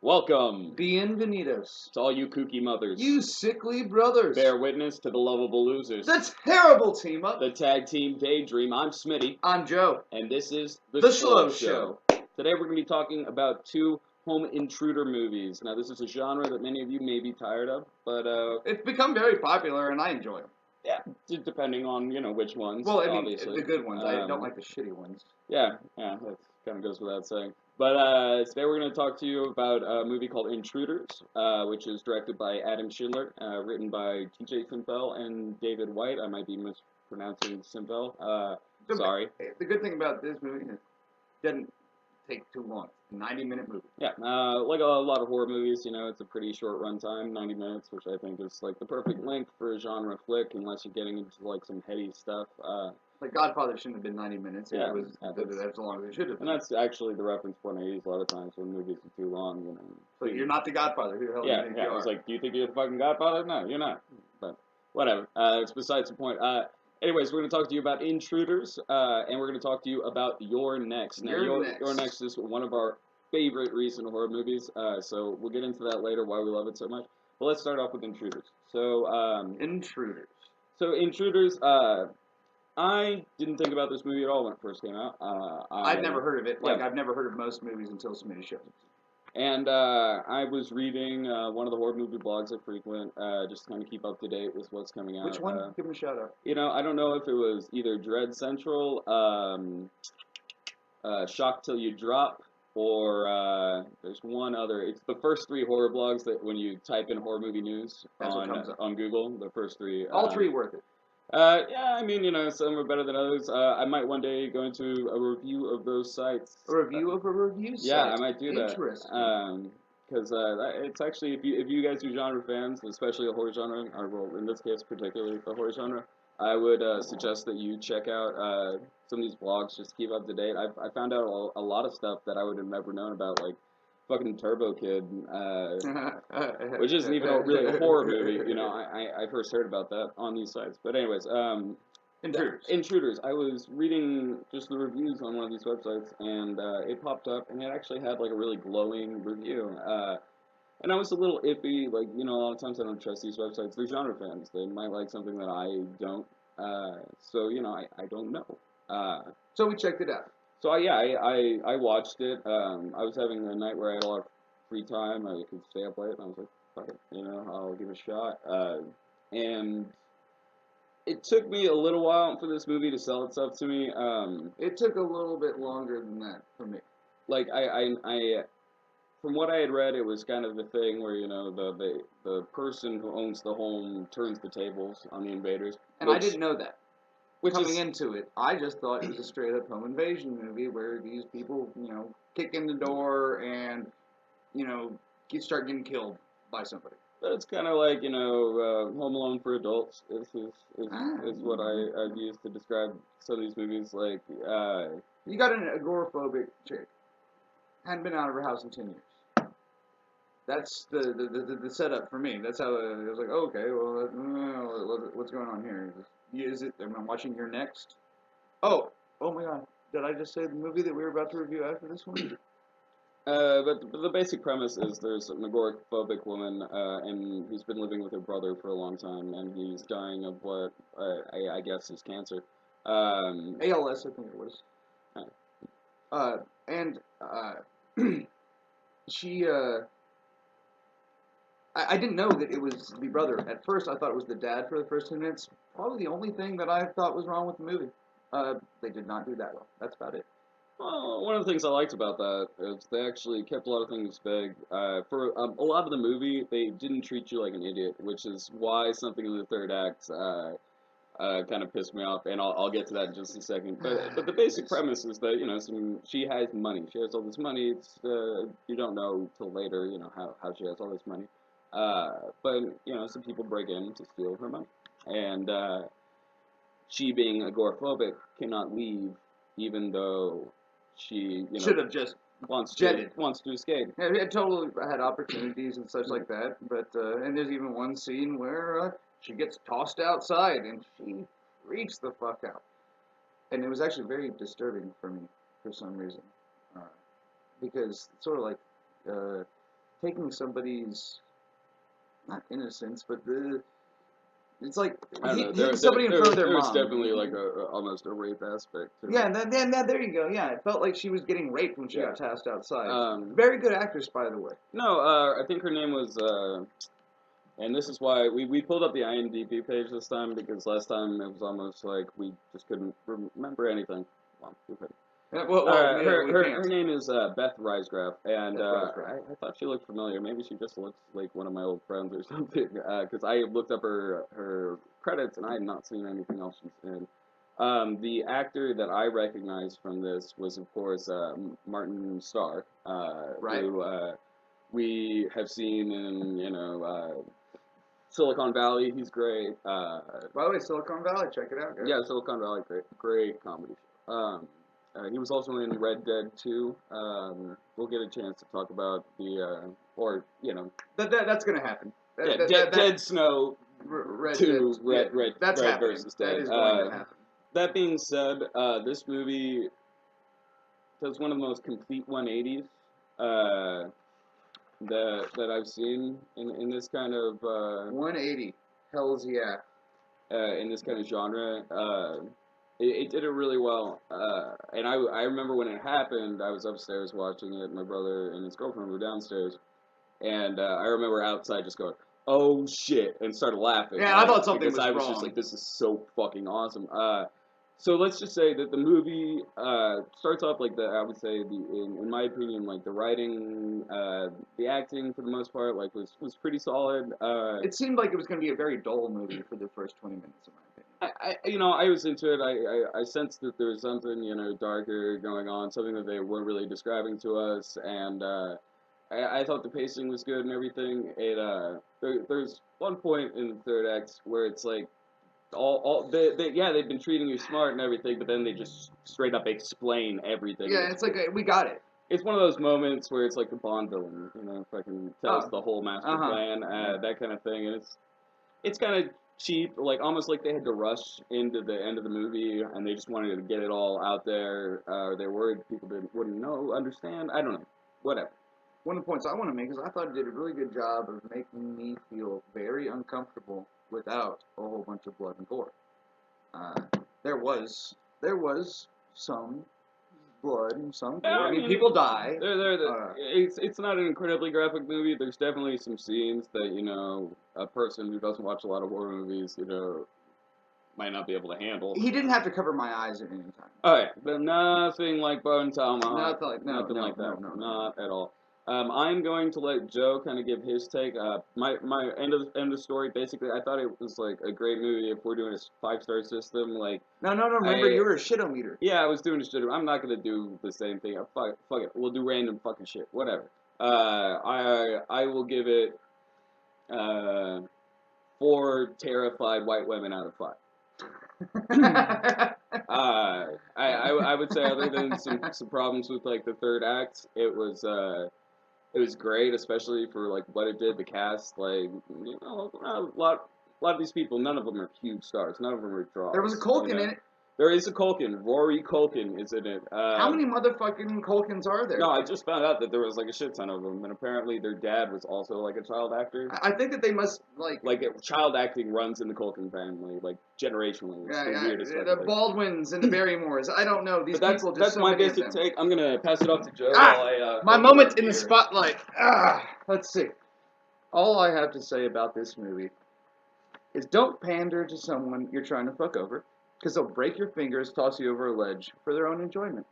Welcome Bienvenidos. to all you kooky mothers. You sickly brothers. Bear witness to the lovable losers. The terrible team up. The tag team daydream. I'm Smitty. I'm Joe. And this is The Schlo Show. Today we're going to be talking about two home intruder movies. Now this is a genre that many of you may be tired of, but it's become very popular and I enjoy them. Yeah, depending on, which ones. Well, I mean, obviously. the good ones. I don't like the shitty ones. Yeah, that kind of goes without saying. But today we're going to talk to you about a movie called Intruders, which is directed by Adam Schindler, written by T.J. Simfel and David White. I might be mispronouncing Simfel. Sorry. The good thing about this movie is it doesn't take too long. 90-minute movie. Yeah, like a lot of horror movies, it's a pretty short runtime, 90 minutes, which I think is like the perfect length for a genre flick, unless you're getting into like some heady stuff. Like Godfather shouldn't have been 90 minutes. Yeah, it was that's as long as it should have been. And that's actually the reference point I use a lot of times when movies are too long. So you're not the Godfather. Who the hell do you think you are? I was like, do you think you're the fucking Godfather? No, you're not. But whatever. It's besides the point. Anyways, we're going to talk to you about Intruders, and we're going to talk to you about Your Next. Now, Your Next is one of our favorite recent horror movies, so we'll get into that later, why we love it so much. But let's start off with Intruders. Intruders. So Intruders, I didn't think about this movie at all when it first came out. I'd never heard of it. I've never heard of most movies until Smitty showed it. And I was reading one of the horror movie blogs I frequent, just to kind of keep up to date with what's coming out. Which one? Give him a shout out. I don't know if it was either Dread Central, Shock Till You Drop, or there's one other. It's the first three horror blogs that when you type in horror movie news on Google, the first three. All three worth it. Yeah, I mean, some are better than others. I might one day go into a review of those sites. A review of a review site? Yeah, I might do that. Interesting. Because it's actually, if you guys are genre fans, especially the horror genre, or well, in this case, particularly the horror genre, I would suggest that you check out some of these blogs just to keep up to date. I found out a lot of stuff that I would have never known about, like fucking Turbo Kid, which isn't even really a horror movie. I first heard about that on these sites. But anyways, Intruders. I was reading just the reviews on one of these websites, and it popped up, and it actually had like a really glowing review. And I was a little iffy, like, a lot of times I don't trust these websites. They're genre fans. They might like something that I don't. So, I don't know. So we checked it out. So, I watched it. I was having a night where I had a lot of free time. I could stay up late, and I was like, fuck it, I'll give it a shot. And it took me a little while for this movie to sell itself to me. It took a little bit longer than that for me. Like, from what I had read, it was kind of the thing where, the person who owns the home turns the tables on the invaders. And I didn't know that. Coming into it, I just thought it was a straight-up home invasion movie where these people, kick in the door and, start getting killed by somebody. But it's kind of like, Home Alone for adults is what I've used to describe some of these movies. Like, you got an agoraphobic chick. Hadn't been out of her house in 10 years. That's the setup for me. That's how I was like, oh, okay, well, what's going on here? Am I watching Your Next? Oh my God. Did I just say the movie that we were about to review after this one? But the basic premise is there's an agoraphobic woman, and who's been living with her brother for a long time, and he's dying of what I guess is cancer. ALS, I think it was. She, I didn't know that it was the brother. At first, I thought it was the dad for the first 10 minutes. Probably the only thing that I thought was wrong with the movie. They did not do that well. That's about it. Well, one of the things I liked about that is they actually kept a lot of things vague. For a lot of the movie, they didn't treat you like an idiot, which is why something in the third act kind of pissed me off, and I'll get to that in just a second. But the basic premise is that she has money. She has all this money. It's you don't know till later, how she has all this money. But some people break in to steal her money, and she, being agoraphobic, cannot leave, even though she should have just wants to escape. Yeah, it totally had opportunities and such like that. But and there's even one scene where she gets tossed outside and she freaks the fuck out. And it was actually very disturbing for me for some reason, because it's sort of like taking somebody's not innocence, but it's like I don't know. hitting somebody in front of their There was mom. definitely like almost a rape aspect to Yeah, it. then there you go. Yeah, it felt like she was getting raped when she Yeah. got tossed outside. Um, Very good actress, by the way. no, I think her name was, and this is why we pulled up the IMDb page this time because last time it was almost like we just couldn't remember anything. Well, we couldn't. Yeah, we Her can't. name is Beth Risegraf, and Beth Risegraf. I thought she looked familiar. Maybe she just looks like one of my old friends or something. Because I looked up her credits and I had not seen anything else she's in. The actor that I recognized from this was, of course, Martin Starr, Right. who we have seen in Silicon Valley. He's great. By the way, Silicon Valley, check it out, guys. Yeah, Silicon Valley, great comedy show. He was also in Red Dead 2. We'll get a chance to talk about That's gonna happen. Dead Snow Red 2, Dead, that's Red happening. versus Dead. That is going to happen. That being said, this movie does one of the most complete 180s that I've seen in this kind of 180. Hells yeah. in this kind of genre. It did it really well. And I remember when it happened, I was upstairs watching it. My brother and his girlfriend were downstairs. And I remember outside just going, "Oh shit," and started laughing. Yeah, I thought something because was I was wrong. just like, "This is so fucking awesome." So let's just say that the movie starts off like I would say in my opinion, like the writing, the acting for the most part, like was pretty solid. It seemed like it was going to be a very dull movie for the first 20 minutes, in my opinion. I was into it. I sensed that there was something darker going on, something that they weren't really describing to us, and I thought the pacing was good and everything. There's one point in the third act where it's like they've been treating you smart and everything, but then they just straight up explain everything. Yeah, it's like we got it. It's one of those moments where it's like a Bond villain, fucking tells the whole master plan, that kind of thing, and it's kind of cheap, like almost like they had to rush into the end of the movie and they just wanted to get it all out there. They're worried people wouldn't understand. I don't know, whatever. One of the points I want to make is I thought it did a really good job of making me feel very uncomfortable without a whole bunch of blood and gore. There was some blood and some gore. I mean, people die. It's not an incredibly graphic movie. There's definitely some scenes that a person who doesn't watch a lot of horror movies might not be able to handle. He didn't have to cover my eyes at any time. Alright, but nothing like Bone Tomahawk. Nothing like that. No, not at all. I'm going to let Joe kind of give his take. My end of story. Basically, I thought it was like a great movie. If we're doing a 5-star system, like no. Remember, you were a shitometer. Yeah, I was doing a shit. I'm not gonna do the same thing. Fuck it. We'll do random fucking shit. Whatever. I will give it 4 terrified white women out of 5. I would say other than some problems with like the third act, it was great, especially for like what it did. The cast, like a lot of these people, none of them are huge stars. None of them are draws. There was a Culkin in it. There is a Culkin. Rory Culkin is in it. How many motherfucking Culkins are there? No, I just found out that there was like a shit ton of them, and apparently their dad was also like a child actor. I think that they must like child acting runs in the Culkin family, like generationally. It's the weirdest the Baldwins and the Barrymores. I don't know these people. That's my basic take. I'm gonna pass it off to Joe. My moment in the spotlight. Let's see. All I have to say about this movie is don't pander to someone you're trying to fuck over, because they'll break your fingers, toss you over a ledge for their own enjoyment.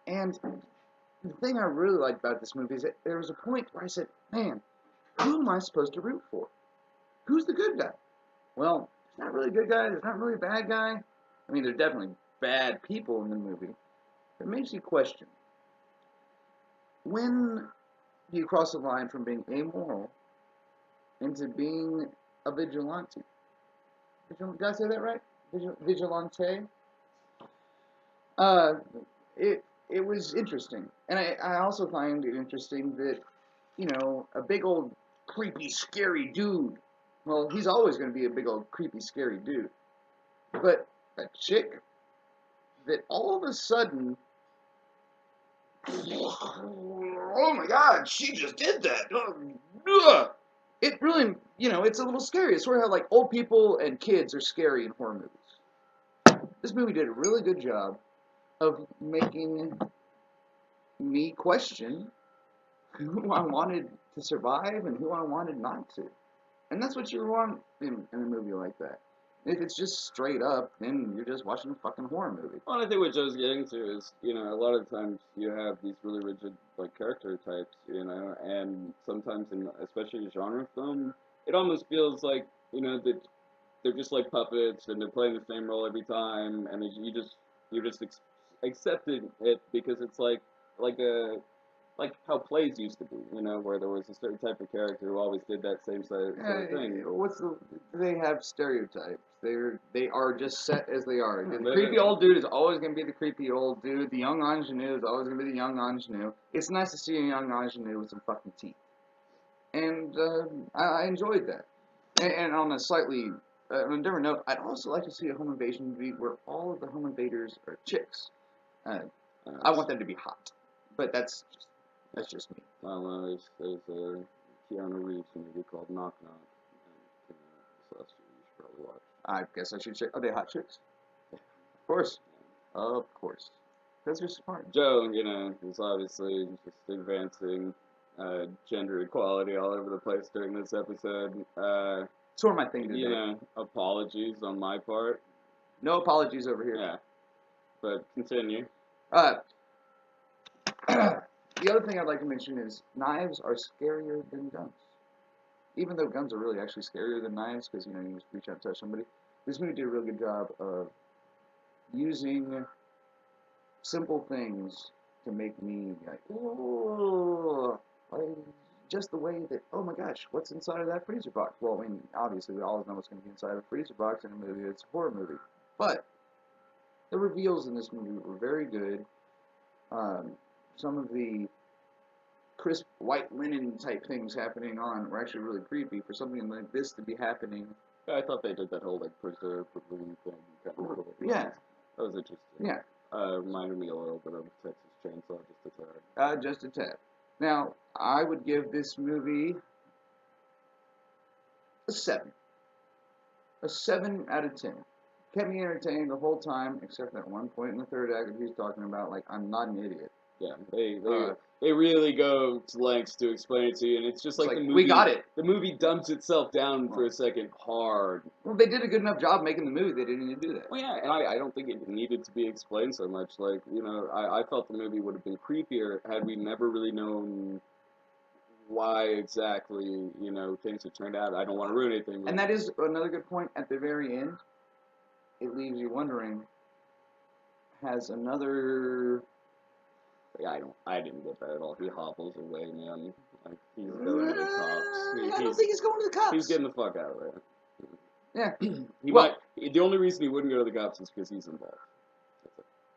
And the thing I really liked about this movie is that there was a point where I said, man, who am I supposed to root for? Who's the good guy? Well, there's not really a good guy, there's not really a bad guy. I mean, there's definitely bad people in the movie. It makes you question, when do you cross the line from being amoral into being a vigilante? Did I say that right? Vigilante? It was interesting. And I also find it interesting that, a big old creepy, scary dude, well, he's always going to be a big old creepy, scary dude. But a chick that all of a sudden oh my god, she just did that. Ugh. It really, it's a little scary. It's sort of how like old people and kids are scary in horror movies. This movie did a really good job of making me question who I wanted to survive and who I wanted not to. And that's what you want in a movie like that. If it's just straight up, then you're just watching a fucking horror movie. Well, I think what Joe's getting to is, a lot of times you have these really rigid, like, character types, and sometimes especially genre film, it almost feels like, that they're just like puppets and they're playing the same role every time, and you're just accepting it because it's like how plays used to be, where there was a certain type of character who always did that same sort of thing. They have stereotypes. They are just set as they are. Yeah, The creepy old dude is always going to be the creepy old dude. The young ingenue is always going to be the young ingenue. It's nice to see a young ingenue with some fucking teeth. And I enjoyed that. And on a slightly, on a different note, I'd also like to see a home invasion movie where all of the home invaders are chicks. I want them to be hot. But that's just me. Well, there's a Keanu Reeves movie called Knock Knock. And, this last year you should probably watch. I guess I should check. Are they hot chicks? Of course. Of course. Because you're smart. Joe, is obviously just advancing gender equality all over the place during this episode. Sort of my thing today. Apologies on my part. No apologies over here. Yeah. But continue. The other thing I'd like to mention is knives are scarier than guns. Even though guns are really actually scarier than knives because, you just reach out and touch somebody. This movie did a real good job of using simple things to make me like, oh, like just the way that, oh my gosh, what's inside of that freezer box? Well, I mean, obviously we always know what's going to be inside of a freezer box in a movie that's a horror movie. But the reveals in this movie were very good. Some of the crisp white linen type things happening on were actually really creepy. For something like this to be happening, I thought they did that whole preserve balloon thing. Kind of cool. Yeah, that was interesting. Yeah, reminded me a little bit of Texas Chainsaw, just a tad. Just a tad. Now, I would give this movie a 7. A 7 out of 10. Kept me entertained the whole time, except that one point in the third act that he was talking about, like, I'm not an idiot. Yeah, they really go to lengths to explain it to you, and it's just like the movie. We got it. The movie dumps itself down for a second hard. Well, they did a good enough job making the movie. They didn't need to do that. Well, yeah, and I don't think it needed to be explained so much. Like, I felt the movie would have been creepier had we never really known why exactly, things had turned out. I don't want to ruin anything. And that is another good point. At the very end, it leaves you wondering, has another... I didn't get that at all. He hobbles away, man. Like, he's going to the cops. I don't think he's going to the cops. He's getting the fuck out of there. Yeah. The only reason he wouldn't go to the cops is because he's involved.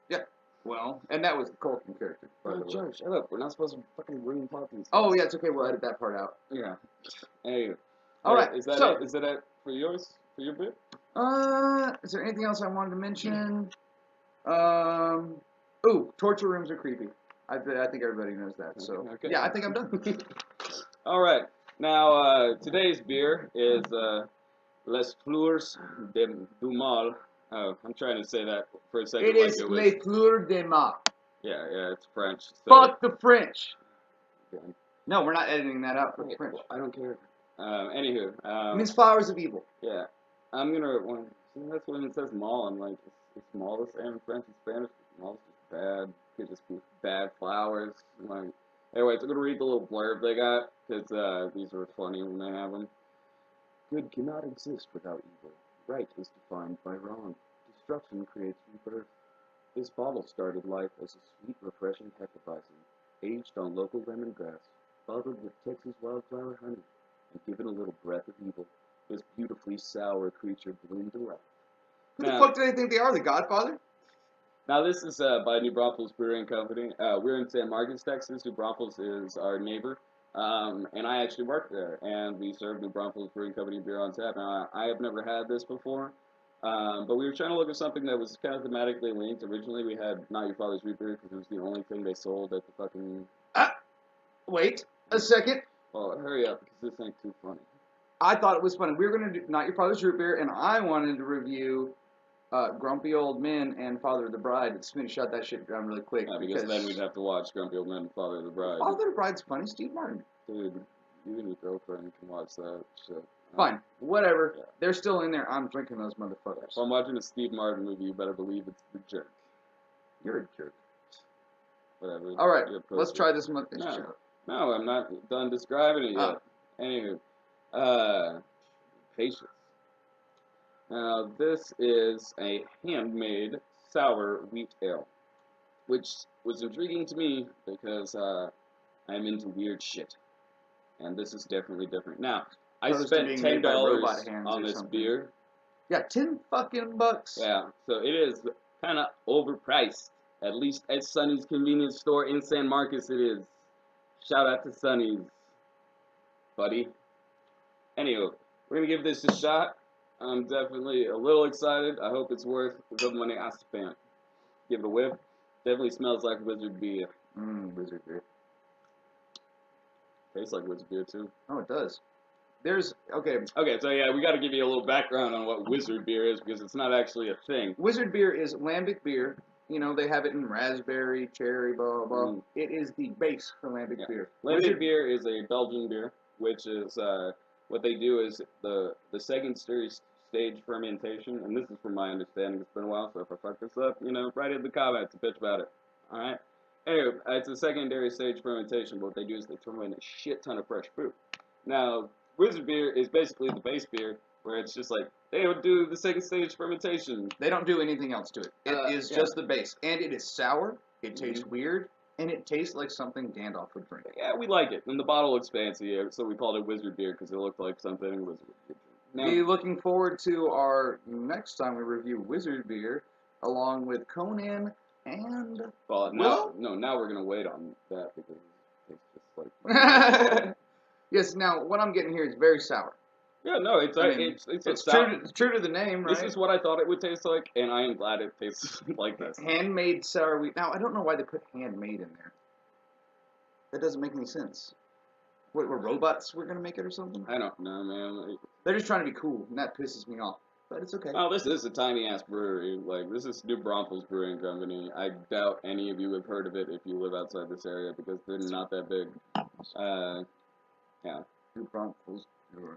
Yeah. Well, and that was the Culkin character. Joe, shut up. We're not supposed to fucking ruin puppies. Oh, yeah, it's okay. We'll edit that part out. Yeah. Anyway. All right. Is that it for yours? For your bit? Is there anything else I wanted to mention? Torture rooms are creepy. I think everybody knows that. So okay. Yeah, I think I'm done. All right. Now today's beer is Les Fleurs du Mal. Oh, I'm trying to say that for a second. It is Les Fleurs de Mal. Yeah, it's French. So. Fuck the French. Okay. No, we're not editing that out for the French. Well, I don't care. Anywho. It means flowers of evil. Yeah. I'm gonna. That's when it says mal, and like it's mal the same in French and Spanish. Mal's just bad. Could just be bad flowers. Like, anyway, so I'm gonna read the little blurb they got because these are funny when they have them. Good cannot exist without evil. Right is defined by wrong. Destruction creates rebirth. This bottle started life as a sweet, refreshing hefeweizen, aged on local lemongrass, bottled with Texas wildflower honey, and given a little breath of evil. This beautifully sour creature bloomed to life. Who the fuck do they think they are? The Godfather? Now, this is by New Braunfels Brewing Company. We're in San Marcos, Texas. New Braunfels is our neighbor. And I actually work there. And we serve New Braunfels Brewing Company beer on tap. Now, I have never had this before. But we were trying to look at something that was kind of thematically linked. Originally, we had Not Your Father's Root Beer because it was the only thing they sold at the fucking... Wait a second. Well, hurry up because this ain't too funny. I thought it was funny. We were going to do Not Your Father's Root Beer, and I wanted to review Grumpy Old Men and Father of the Bride. It's going to shut that shit down really quick. Yeah, because then we'd have to watch Grumpy Old Men and Father of the Bride. Father of the Bride's funny. Steve Martin. Dude, you and your girlfriend can watch that shit. Fine. Whatever. Yeah. They're still in there. I'm drinking those motherfuckers. If I'm watching a Steve Martin movie, you better believe it's The Jerk. You're a jerk. Whatever. All right. You're a Let's pussy. try this month. No, I'm not done describing it yet. Anywho, patience. Now, this is a handmade sour wheat ale, which was intriguing to me because I'm into weird shit, and this is definitely different. Now, I Opposed to spent being made by $10 robot hands on or this something. beer. Yeah, 10 fucking bucks. Yeah, so it is kind of overpriced. At least at Sonny's convenience store in San Marcos, it is. Shout out to Sonny's, buddy. Anywho, we're gonna give this a shot. I'm definitely a little excited. I hope it's worth the money I spent. Give it a whiff. Definitely smells like wizard beer. Wizard beer. Tastes like wizard beer too. Oh, it does. Okay. Okay, so yeah, we got to give you a little background on what wizard beer is because it's not actually a thing. Wizard beer is lambic beer. You know, they have it in raspberry, cherry, blah, blah, blah. It is the base for lambic beer. Lambic beer is a Belgian beer, which is, what they do is the second stage fermentation, and this is from my understanding, it's been a while, so if I fuck this up, write in the comments a bitch about it. Alright? Anyway, it's a secondary stage fermentation, but what they do is they throw in a shit ton of fresh fruit. Now, wizard beer is basically the base beer, where it's just like, they would do the second stage fermentation. They don't do anything else to it. It is just the base. And it is sour, it tastes weird, and it tastes like something Gandalf would drink. Yeah, we like it. And the bottle looks fancy, so we called it wizard beer, because it looked like something wizard beer. Now, Be looking forward to our next time we review wizard beer, along with Conan and... well, Willow? now we're going to wait on that, because it's just like... Yes, now, what I'm getting here is very sour. Yeah, no, it's true to the name, right? This is what I thought it would taste like, and I am glad it tastes like this. Handmade sour wheat. Now, I don't know why they put handmade in there. That doesn't make any sense. What, were robots were going to make it or something? I don't know, man. They're just trying to be cool, and that pisses me off. But it's okay. Oh, this is a tiny-ass brewery. Like, this is New Braunfels Brewing Company. I doubt any of you have heard of it if you live outside this area, because they're not that big. Yeah. New Braunfels.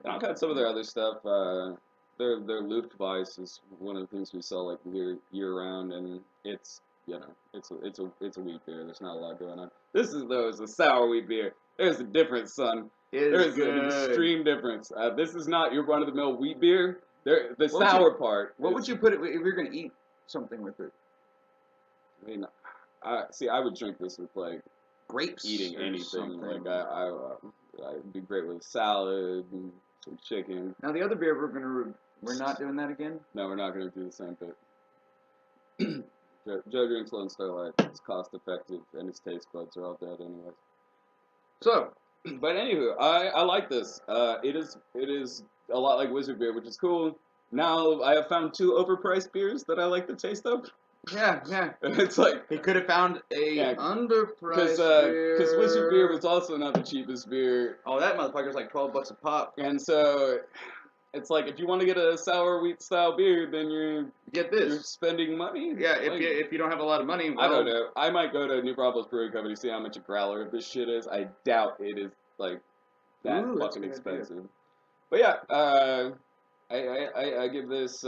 I've had some of their other stuff. Their Luftweiss is one of the things we sell like year round, and it's it's a wheat beer. There's not a lot going on. This is a sour wheat beer. There's a difference, son. There's an extreme difference. This is not your run-of-the-mill wheat beer. The sour part. What would you put it if you're gonna eat something with it? I mean, I would drink this with like grapes. Eating anything. Like I'd be great with salad and some chicken. Now the other beer we're not doing that again? No, we're not gonna do the same bit. Joe drinks Lone Starlight. It's cost effective and his taste buds are all dead anyways. So, but anywho, I like this. It is a lot like Wizard beer, which is cool. Now I have found 2 overpriced beers that I like the taste of. Yeah. It's like he could have found a underpriced beer. Because Wizard beer was also not the cheapest beer. Oh, that motherfucker's like $12 a pop. And so it's like if you want to get a sour wheat style beer, then you're spending money. Yeah, if you don't have a lot of money, well, I don't know. I might go to New Braunfels Brewing Company to see how much a growler of this shit is. I doubt it is like that fucking expensive. Idea. But yeah, I give this.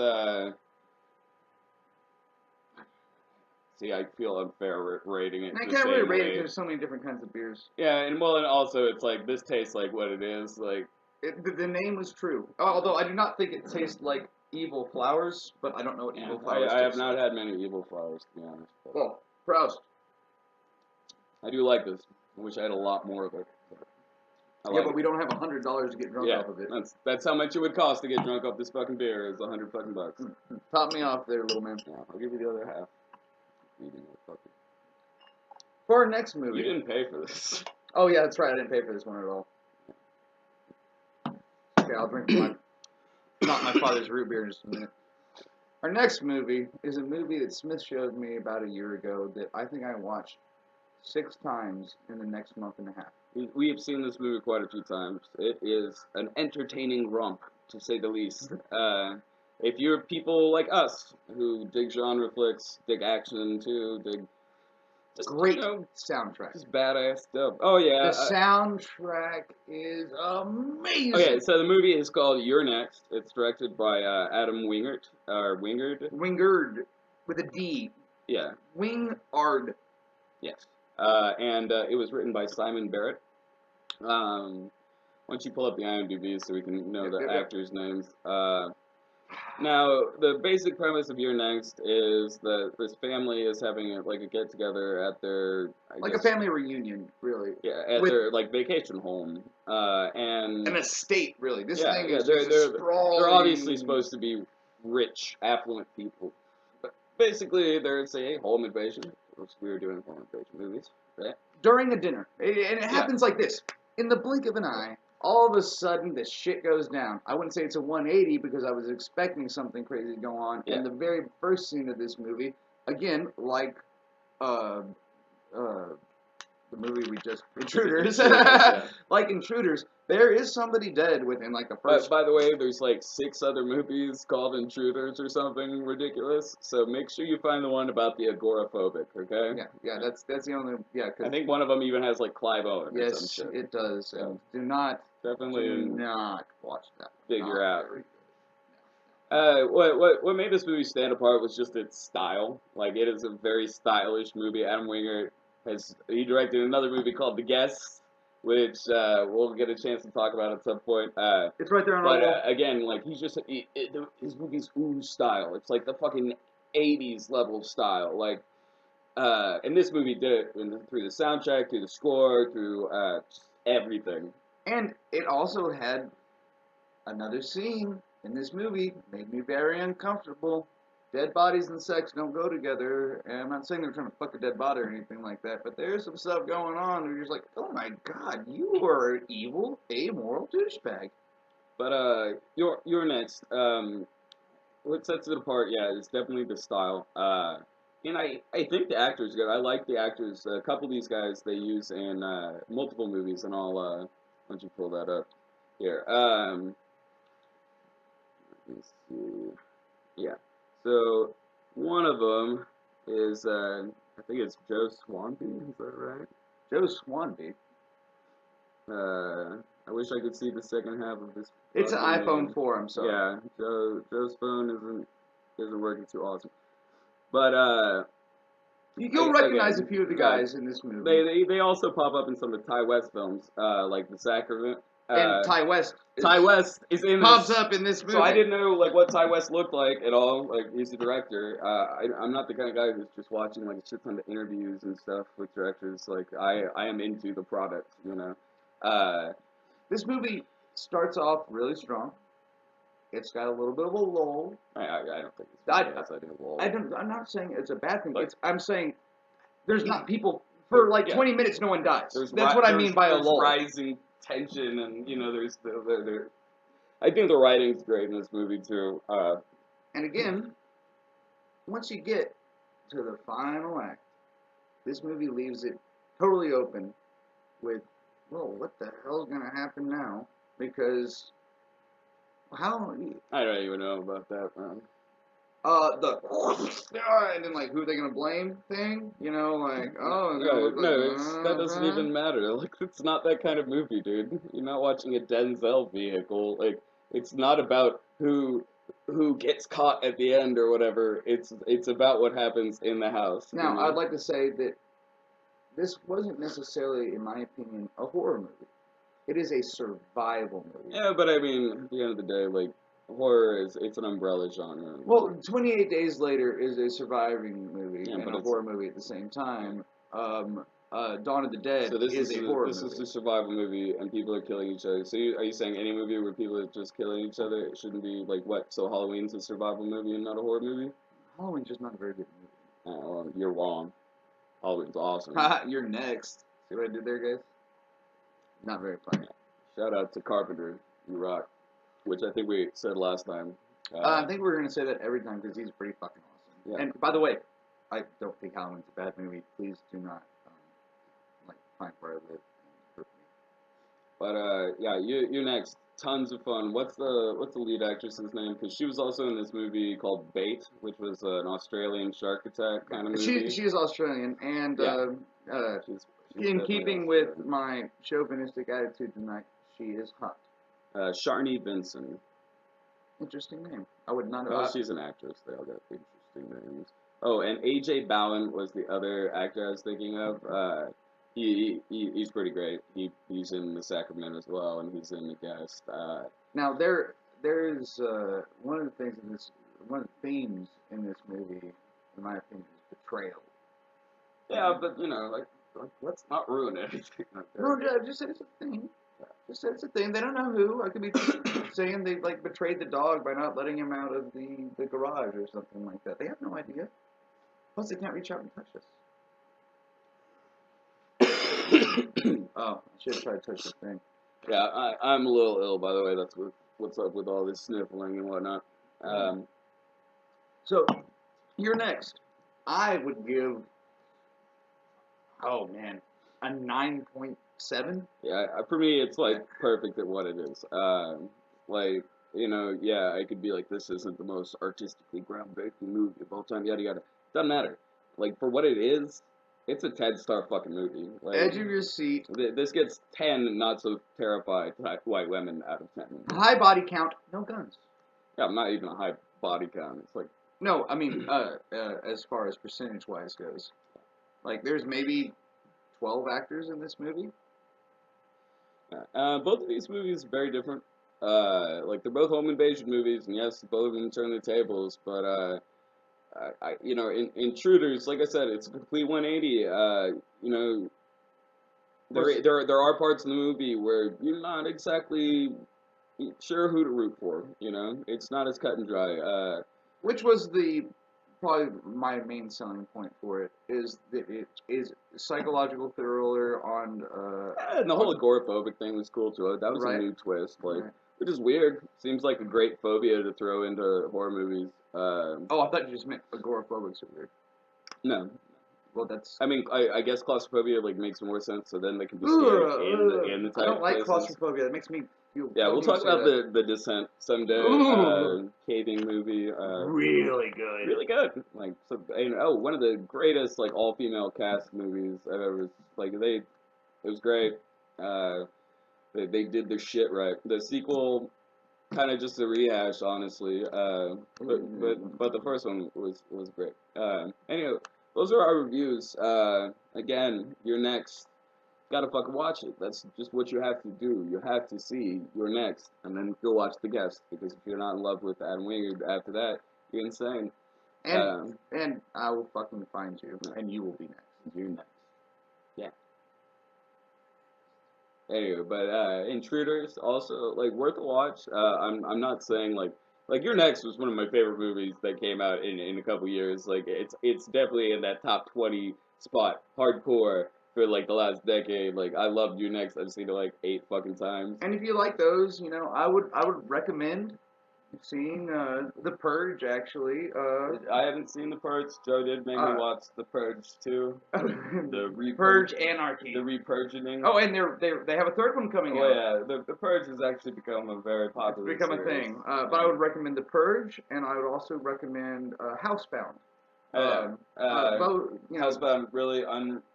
See, I feel unfair rating it. I can't really rate it because there's so many different kinds of beers. Yeah, and also it's like this tastes like what it is. Like the name was true. Although I do not think it tastes like Evil Flowers, but I don't know what Evil Flowers. I have not had many Evil Flowers to be honest. But well, Proust. I do like this. I wish I had a lot more of it. But we don't have $100 to get drunk off of it. That's how much it would cost to get drunk off this fucking beer. Is $100 fucking bucks. Top me off there, little man. Yeah, I'll give you the other half. For our next movie. You didn't pay for this. Oh yeah, that's right. I didn't pay for this one at all. Okay, I'll drink not my father's root beer in just a minute. Our next movie is a movie that Smith showed me about a year ago that I think I watched 6 times in the next month and a half. we have seen this movie quite a few times. It is an entertaining romp, to say the least. If you're people like us who dig genre flicks, dig action too, dig just Great soundtrack. just badass stuff. Oh yeah. The soundtrack is amazing. Okay, so the movie is called You're Next. It's directed by Adam Wingert or Wingard. Wingard with a D. Yeah. Wingard. Yes. And it was written by Simon Barrett. Why don't you pull up the IMDb so we can know the actors' names? Now, the basic premise of You're Next is that this family is having a get together at their a family reunion, really. Yeah, at their vacation home, and an estate, really. This thing is they're obviously supposed to be rich, affluent people, but basically there's a home invasion. We were doing home invasion movies, right? During a dinner, and it happens like this: in the blink of an eye. All of a sudden, the shit goes down. I wouldn't say it's a 180 because I was expecting something crazy to go on. Yeah. And the very first scene of this movie, again, like the movie we just Intruders, like Intruders, there is somebody dead within like the first. By the way, there's like 6 other movies called Intruders or something ridiculous. So make sure you find the one about the agoraphobic. Okay. Yeah. That's the only. Yeah. I think one of them even has like Clive Owen. Yes, or some shit. It does. So do not watch that. Figure out. What made this movie stand apart was just its style. Like, it is a very stylish movie. Adam Wingert he directed another movie called The Guest, which we'll get a chance to talk about at some point. It's right there on our wall. Again, like, his movies ooze style. It's like the fucking 80s level style. Like, and this movie did it through the soundtrack, through the score, through everything. And it also had another scene in this movie made me very uncomfortable. Dead bodies and sex don't go together, and I'm not saying they're trying to fuck a dead body or anything like that, but there's some stuff going on where you're just like, oh my god, you are an evil, amoral douchebag. But you're next. What sets it apart, is definitely the style. And I think the actor's good. I like the actors. A couple of these guys they use in multiple movies, and I'll why don't you pull that up here. Let me see. Yeah. So one of them is I think it's Joe Swanby. Is that right? Joe Swanby. I wish I could see the second half of this. It's an iPhone 4. I'm sorry. Yeah, Joe's phone isn't working too awesome. But you'll recognize a few of the guys in this movie. They also pop up in some of the Ty West films, like The Sacrament. And Ty West is in pops up in this movie. So I didn't know what Ty West looked like at all. Like, he's the director. I'm not the kind of guy who's just watching like a shit ton of interviews and stuff with directors. Like, I am into the product, you know. This movie starts off really strong. It's got a little bit of a lull. I don't think it's a lull. I'm not saying it's a bad thing. I'm saying there's not people for like 20 minutes. No one dies. That's what I mean by a lull. Rising tension, and there's I think the writing's great in this movie too. And again, once you get to the final act, this movie leaves it totally open with, well, what the hell's gonna happen now? Because I don't even know about that, man. And then like, who are they gonna blame thing? That doesn't even matter. Like, it's not that kind of movie, dude. You're not watching a Denzel vehicle. Like, it's not about who gets caught at the end or whatever. It's about what happens in the house. Now, I'd like to say that this wasn't necessarily, in my opinion, a horror movie. It is a survival movie. Yeah, but I mean, at the end of the day, like, horror it's an umbrella genre. Well, 28 Days Later is a surviving movie and a horror movie at the same time. Dawn of the Dead is a horror movie. This is a survival movie, and people are killing each other. So are you saying any movie where people are just killing each other, it shouldn't be, like, what? So Halloween's a survival movie and not a horror movie? Halloween's just not a very good movie. Well, you're wrong. Halloween's awesome. You're next. See what I did there, guys? Not very funny. Shout out to Carpenter. You rock. Which I think we said last time. I think we're going to say that every time because he's pretty fucking awesome. Yeah. And by the way, I don't think Halloween's a bad movie. Please do not find where I live and hurt me. But yeah, you're next. Tons of fun. What's the lead actress's name? Because she was also in this movie called Bait, which was an Australian shark attack kind of movie. She is Australian, and Yeah. She's in definitely keeping with Australian. my chauvinistic attitude tonight, she is hot. Sharni Vinson. Interesting name. I would not have. Well, she's an actress. They all got interesting names. Oh, and AJ Bowen was the other actor I was thinking of. He's pretty great. He's in The Sacrament as well, and he's in The Guest. Now there is one of the things in this, one of the themes in this movie, in my opinion, is betrayal. Yeah, but like let's not ruin anything. No, Okay? I just said it's a thing. Just said it's a thing. They don't know who. I could be saying they like betrayed the dog by not letting him out of the garage or something like that. They have no idea. Plus, they can't reach out and touch us. Oh, I should have tried to touch the thing. Yeah, I'm a little ill, by the way. That's what's up with all this sniffling and whatnot. So, you're next. I would give, oh man, a 9.7. Yeah, for me, it's like perfect at what it is. Like yeah, I could be like, this isn't the most artistically groundbreaking movie of all time. Yada yada. Doesn't matter. Like for what it is, it's a 10-star fucking movie. Like Edge of your seat. this gets 10 not so terrified white women out of 10. High body count. No guns. Yeah, I'm not even a high body count. It's like No, I mean, as far as percentage-wise goes. Like, there's maybe 12 actors in this movie. both of these movies are very different. Like they're both home invasion movies, and yes, both of them turn the tables. But Intruders, like I said, it's a complete 180. There are parts in the movie where you're not exactly sure who to root for. It's not as cut and dry. Which was probably my main selling point for it, is that it is psychological thriller on, And the whole agoraphobic thing was cool too. That was Right. a new twist, Right. which is weird. Seems like a great phobia to throw into horror movies. Oh, I thought you just meant agoraphobics are weird. No, Well, that's... I mean, I guess claustrophobia like makes more sense. So then they can be scared in the I don't tight like places. claustrophobia. That makes me feel... Yeah, we'll talk about the Descent someday. Ooh. Caving movie. Really good. Really good. Like one of the greatest like all female cast movies I've ever it was great. They did their shit right. The sequel kind of just a rehash, honestly. But the first one was great. Anyway, those are our reviews. Again, you're next. Gotta fucking watch it. That's just what you have to do. You have to see You're Next, and then go watch The Guest. Because if you're not in love with Adam Wingard after that, you're insane. And I will fucking find you, and you will be next. You're next. Yeah. Anyway, but Intruders also like worth a watch. I'm not saying like Your Next was one of my favorite movies that came out in a couple years. Like it's definitely in that top 20 spot, hardcore for like the last decade. Like I loved Your Next. I've seen it like 8 fucking times. And if you like those, I would recommend seeing The Purge. Actually, I haven't seen The Purge. Joe did make me watch The Purge too. Purge Anarchy. The repurging. Oh, and they have a third one coming out. Oh yeah, the Purge has actually become a very popular. It's become series. a thing. But I would recommend The Purge, and I would also recommend Housebound. Housebound, really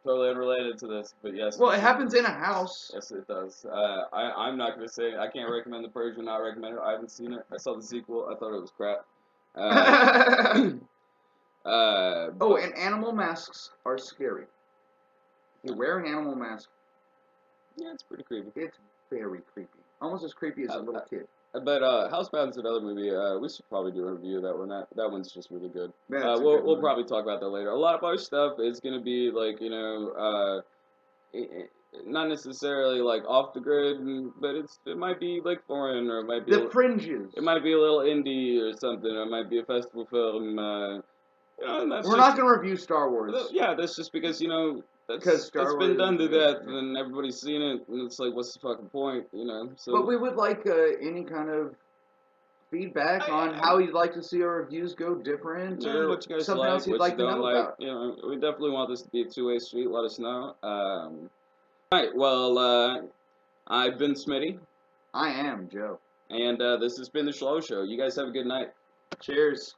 totally unrelated to this, but yes. Well, it happens in a house. Yes, it does. I'm not gonna say I can't recommend The Purge or not recommend it. I haven't seen it. I saw the sequel. I thought it was crap. And animal masks are scary. You wear an animal mask. Yeah, it's pretty creepy. It's very creepy. Almost as creepy as a little kid. But Housebound's another movie. We should probably do a review of that one. That one's just really good. Yeah, we'll probably talk about that later. A lot of our stuff is gonna be like not necessarily like off the grid, but it might be like foreign, or it might be the fringes. It might be a little indie or something, or it might be a festival film. We're not gonna review Star Wars. Yeah, that's just because it's been done to death, and everybody's seen it, and it's like, what's the fucking point, So, but we would like any kind of feedback on how you'd like to see our reviews go different, or what you guys something else you'd like to know about. We definitely want this to be a two-way street. Let us know. All right. Well, I've been Smitty, I am Joe. and this has been the Schlo Show. You guys have a good night. Cheers.